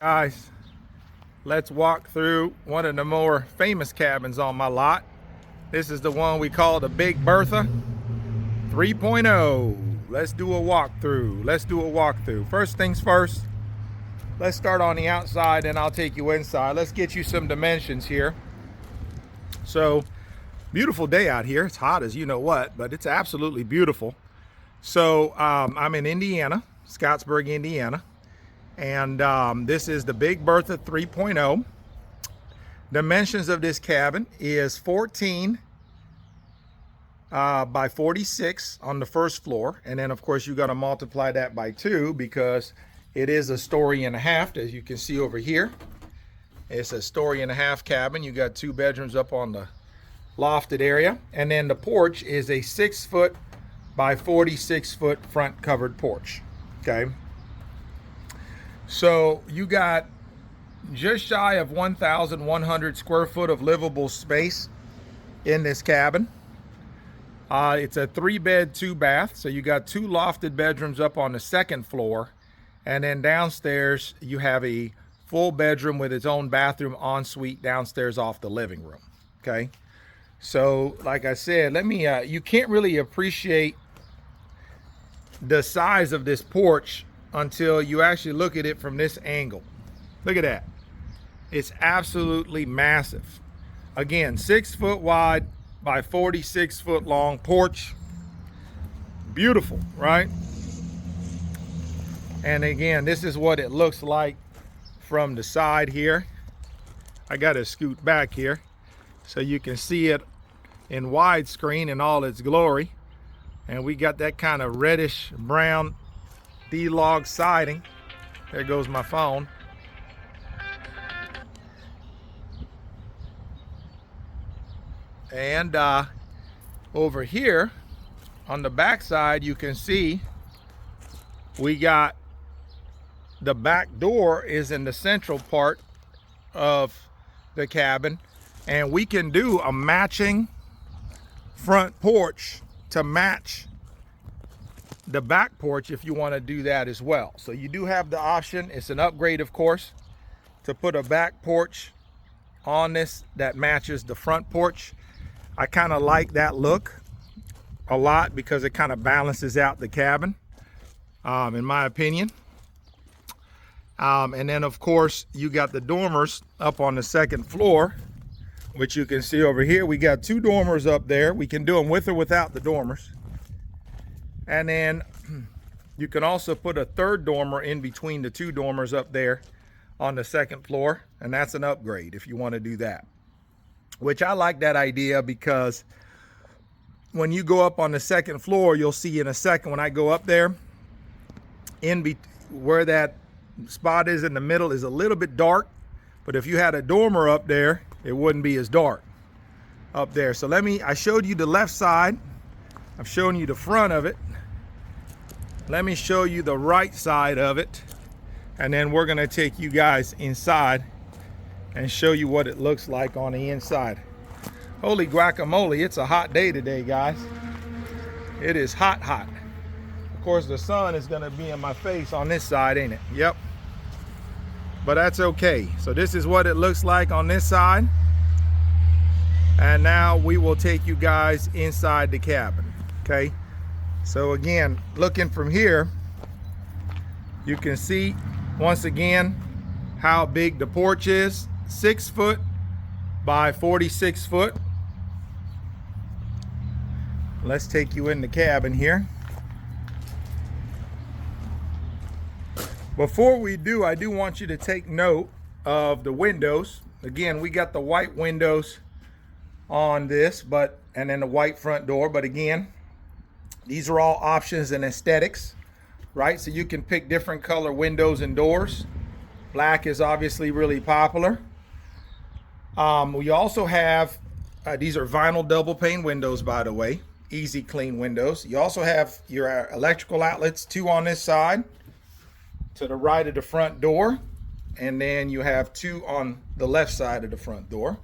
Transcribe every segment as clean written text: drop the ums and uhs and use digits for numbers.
Guys, let's walk through one of the more famous cabins on my lot. This is the one we call the Big Bertha 3.0. Let's do a walkthrough. First things first, let's start on the outside and I'll take you inside. Let's get you some dimensions here. So, beautiful day out here. It's hot as you know what, but it's absolutely beautiful. So, I'm in Indiana, Scottsburg, Indiana. And this is the Big Bertha 3.0. Dimensions of this cabin is 14 by 46 on the first floor. And then of course you got to multiply that by 2 because it is a story and a half, as you can see over here. It's a story and a half cabin. You got 2 bedrooms up on the lofted area. And then the porch is a 6 foot by 46 foot front covered porch. Okay. So you got just shy of 1,100 square foot of livable space in this cabin. It's a 3-bed, 2-bath. So you got 2 lofted bedrooms up on the second floor. And then downstairs, you have a full bedroom with its own bathroom ensuite downstairs off the living room. Okay. So like I said, you can't really appreciate the size of this porch until you actually look at it from this angle. Look at that. It's absolutely massive. Again, 6 foot wide by 46 foot long porch. Beautiful, right? And again, this is what it looks like from the side here. I gotta scoot back here so you can see it in widescreen in all its glory. And we got that kind of reddish brown D-log siding. There goes my phone. And over here on the back side, you can see we got the back door is in the central part of the cabin, and we can do a matching front porch to match the back porch if you want to do that as well. So you do have the option. It's an upgrade, of course, to put a back porch on this that matches the front porch. I kind of like that look a lot because it kind of balances out the cabin, in my opinion. And then of course you got the dormers up on the second floor, which you can see over here. We got 2 dormers up there. We can do them with or without the dormers. And then you can also put a 3rd dormer in between the 2 dormers up there on the second floor. And that's an upgrade if you want to do that. Which I like that idea because when you go up on the second floor, you'll see in a second when I go up there, where that spot is in the middle is a little bit dark. But if you had a dormer up there, it wouldn't be as dark up there. So I showed you the left side. I've shown you the front of it. Let me show you the right side of it, and then we're gonna take you guys inside and show you what it looks like on the inside. Holy guacamole, it's a hot day today, guys. It is hot, hot. Of course, the sun is gonna be in my face on this side, ain't it? Yep. But that's okay. So this is what it looks like on this side. And now we will take you guys inside the cabin, okay? So again, looking from here, you can see once again how big the porch is. 6 foot by 46 foot. Let's take you in the cabin here. Before we do, I do want you to take note of the windows. Again, we got the white windows on this, and then the white front door. But again, these are all options and aesthetics, right? So you can pick different color windows and doors. Black is obviously really popular. We also have, these are vinyl double pane windows, by the way, easy clean windows. You also have your electrical outlets, 2 on this side to the right of the front door. And then you have 2 on the left side of the front door.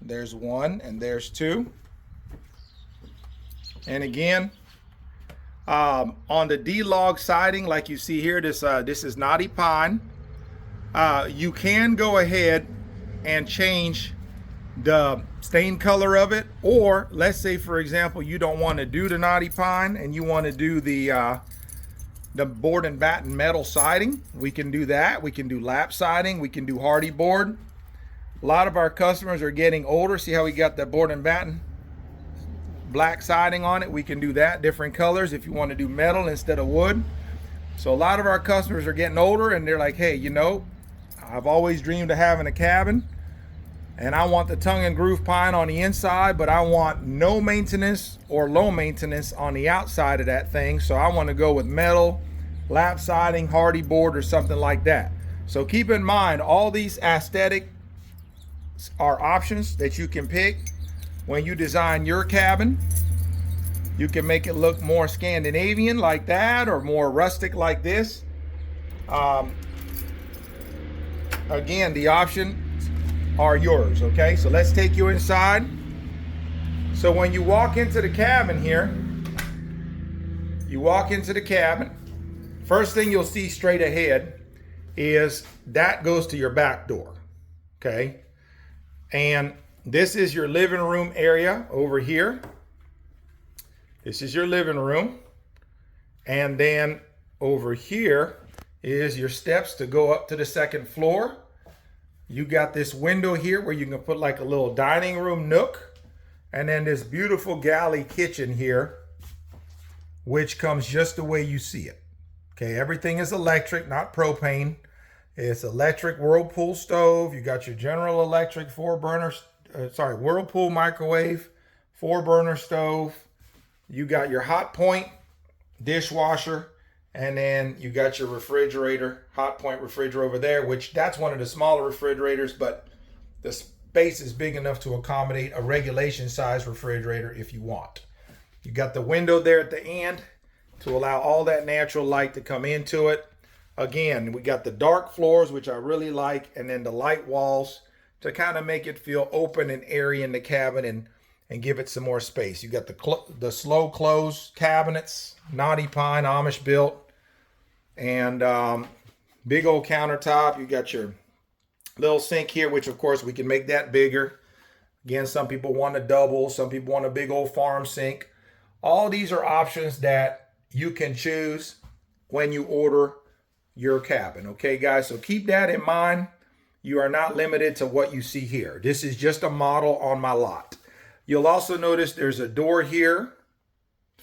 There's 1 and there's 2. And again, on the D-log siding, like you see here, this is knotty pine. You can go ahead and change the stain color of it, or let's say for example you don't want to do the knotty pine and you want to do the board and batten metal siding. We can do that. We can do lap siding, we can do hardy board. A lot of our customers are getting older. See how we got that board and batten black siding on it? We can do that, different colors if you want to do metal instead of wood. So a lot of our customers are getting older and they're like, hey, you know, I've always dreamed of having a cabin and I want the tongue and groove pine on the inside, but I want no maintenance or low maintenance on the outside of that thing. So I want to go with metal, lap siding, hardy board, or something like that. So keep in mind, all these aesthetic are options that you can pick when you design your cabin. You can make it look more Scandinavian like that, or more rustic like this. Again, the options are yours, okay? So let's take you inside. So when you walk into the cabin here, you walk into the cabin, first thing you'll see straight ahead is that goes to your back door, okay? And this is your living room area over here. This is your living room. And then over here is your steps to go up to the second floor. You got this window here where you can put like a little dining room nook. And then this beautiful galley kitchen here, which comes just the way you see it. Okay, everything is electric, not propane. It's electric Whirlpool stove. You got your General Electric Whirlpool microwave, 4-burner stove. You got your hot point dishwasher, and then you got your refrigerator, hot point refrigerator over there, which that's one of the smaller refrigerators, but the space is big enough to accommodate a regulation size refrigerator if you want. You got the window there at the end to allow all that natural light to come into it. Again, we got the dark floors, which I really like, and then the light walls to kind of make it feel open and airy in the cabin and give it some more space. You got the slow close cabinets, knotty pine, Amish built, and big old countertop. You got your little sink here, which of course we can make that bigger. Again, some people want a double, some people want a big old farm sink. All these are options that you can choose when you order your cabin. Okay, guys, so keep that in mind. You are not limited to what you see here. This is just a model on my lot. You'll also notice there's a door here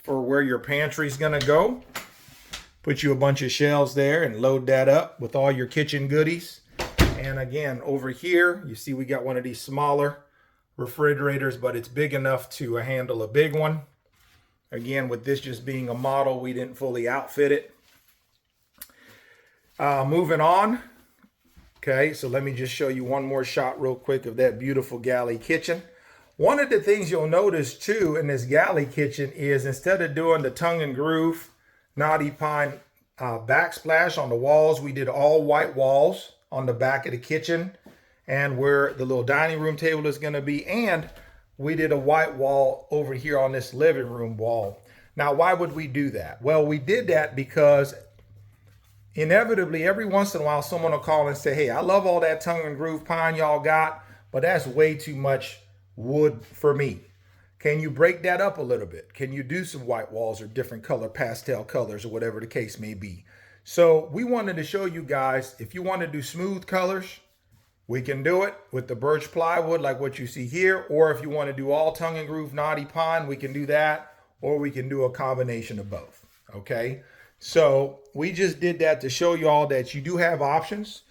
for where your pantry is going to go. Put you a bunch of shelves there and load that up with all your kitchen goodies. And again, over here, you see we got one of these smaller refrigerators, but it's big enough to handle a big one. Again, with this just being a model, we didn't fully outfit it. Moving on. Okay, so let me just show you one more shot real quick of that beautiful galley kitchen. One of the things you'll notice too in this galley kitchen is instead of doing the tongue and groove knotty pine backsplash on the walls, we did all white walls on the back of the kitchen and where the little dining room table is going to be, and we did a white wall over here on this living room wall. Now, why would we do that? Well, we did that because inevitably every once in a while someone will call and say, hey, I love all that tongue and groove pine y'all got, but that's way too much wood for me. Can you break that up a little bit? Can you do some white walls or different color, pastel colors, or whatever the case may be? So we wanted to show you guys, if you want to do smooth colors, we can do it with the birch plywood like what you see here. Or if you want to do all tongue and groove knotty pine, we can do that. Or we can do a combination of both. Okay. So we just did that to show you all that you do have options.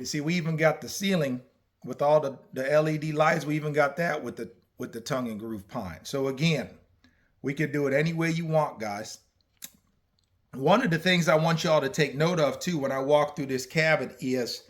See, we even got the ceiling with all the LED lights. We even got that with the tongue and groove pine. So again, we can do it any way you want, guys. One of the things I want y'all to take note of too when I walk through this cabin is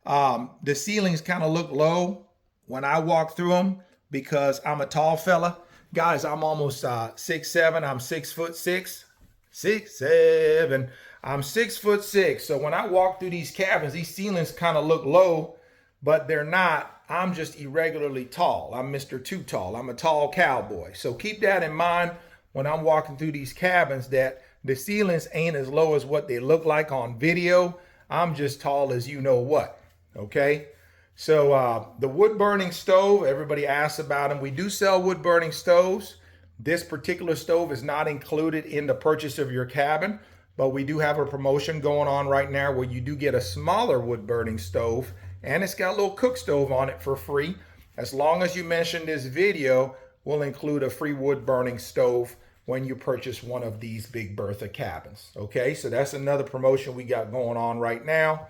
the ceilings kind of look low when I walk through them because I'm a tall fella. Guys, I'm almost 6'7". I'm 6'6". 6'7". I'm 6'6". So when I walk through these cabins, these ceilings kind of look low, but they're not. I'm just irregularly tall. I'm Mr. Too Tall. I'm a tall cowboy. So keep that in mind when I'm walking through these cabins, that the ceilings ain't as low as what they look like on video. I'm just tall as you know what. Okay. So the wood burning stove, everybody asks about them. We do sell wood burning stoves. This particular stove is not included in the purchase of your cabin, but we do have a promotion going on right now where you do get a smaller wood burning stove, and it's got a little cook stove on it for free. As long as you mention this video, we'll include a free wood burning stove when you purchase one of these big Bertha cabins. Okay, so that's another promotion we got going on right now.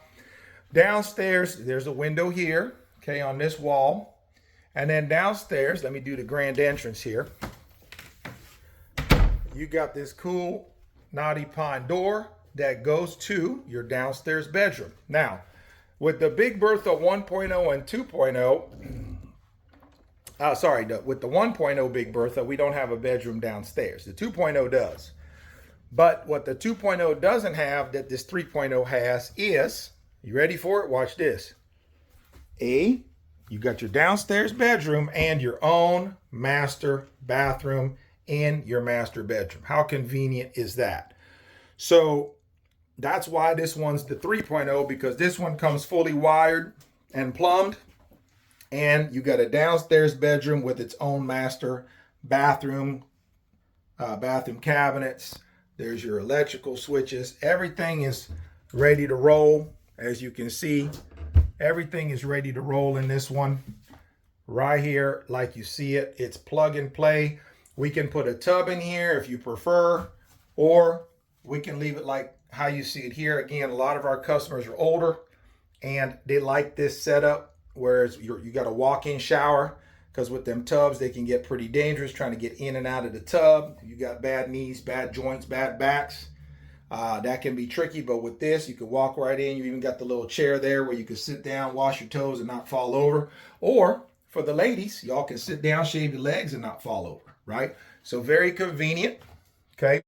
Downstairs, there's a window here, okay, on this wall. And then downstairs, let me do the grand entrance here. You got this cool knotty pine door that goes to your downstairs bedroom. Now, with the big Bertha 1.0 and 2.0, with the 1.0 big Bertha, we don't have a bedroom downstairs. The 2.0 does. But what the 2.0 doesn't have that this 3.0 has is, you ready for it? Watch this. You got your downstairs bedroom and your own master bathroom in your master bedroom. How convenient is that? So that's why this one's the 3.0, because this one comes fully wired and plumbed, and you got a downstairs bedroom with its own master bathroom, bathroom cabinets. There's your electrical switches. Everything is ready to roll. As you can see, everything is ready to roll in this one right here like you see it. It's plug and play. We can put a tub in here if you prefer, or we can leave it like how you see it here. Again, a lot of our customers are older and they like this setup, whereas you got a walk-in shower, because with them tubs, they can get pretty dangerous trying to get in and out of the tub. You got bad knees, bad joints, bad backs. That can be tricky, but with this, you can walk right in. You even got the little chair there where you can sit down, wash your toes and not fall over. Or for the ladies, y'all can sit down, shave your legs and not fall over, right? So very convenient, okay?